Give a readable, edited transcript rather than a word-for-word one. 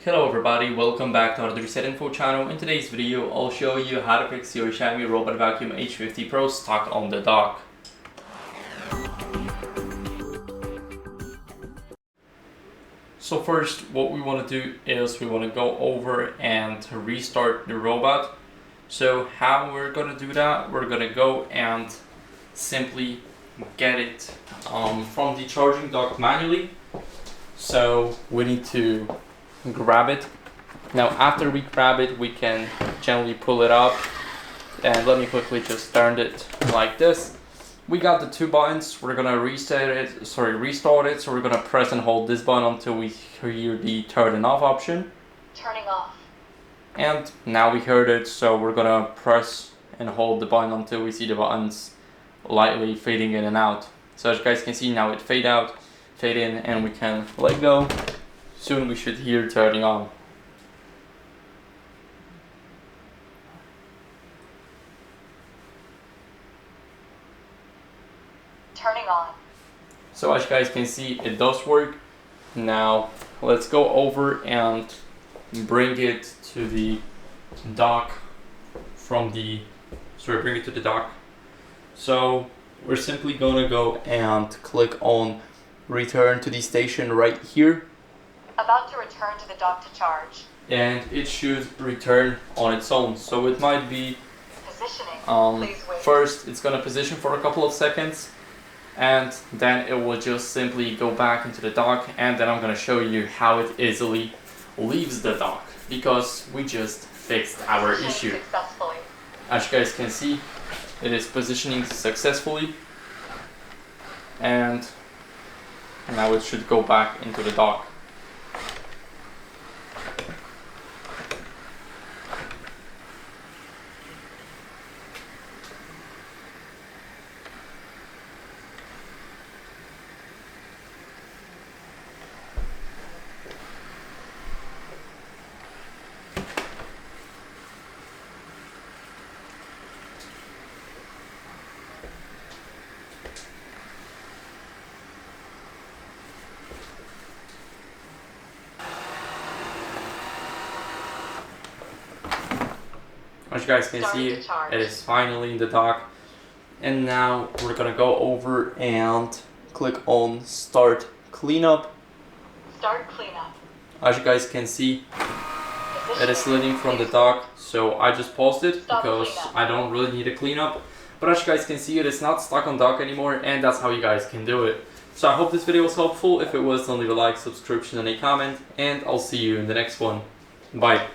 Hello everybody, welcome back to HardReset.Info channel. In today's video, I'll show you how to fix your Xiaomi robot vacuum H50 Pro stuck on the dock. So first, what we want to do is we want to go over and restart the robot. So how we're going to do that, we're going to go and simply get it from the charging dock manually. So we need to grab it. Now after we grab it, we can gently pull it up, and let me quickly just turn it like this. We got the two buttons. We're gonna restart it. So we're gonna press and hold this button until we hear the turn off option. Turning off. And now we heard it, so we're gonna press and hold the button until we see the buttons lightly fading in and out. So as you guys can see, now it fade out, fade in, and we can let go. Soon we should hear turning on. Turning on. So as you guys can see, it does work. Now let's go over and bring it to the dock bring it to the dock. So we're simply gonna go and click on return to the station right here. About to return to the dock to charge. And it should return on its own. So it might be Positioning. Please wait. First it's gonna position for a couple of seconds, and then it will just simply go back into the dock, and then I'm gonna show you how it easily leaves the dock, because we just fixed our issue. Successfully. As you guys can see, it is positioning successfully, and now it should go back into the dock. As you guys can see, it is finally in the dock. And now we're gonna go over and click on Start Cleanup. Start cleanup. As you guys can see, it is leading from the dock. So I just paused it because I don't really need a cleanup. But as you guys can see, it is not stuck on dock anymore, and that's how you guys can do it. So I hope this video was helpful. If it was, then leave a like, subscription, and a comment, and I'll see you in the next one. Bye.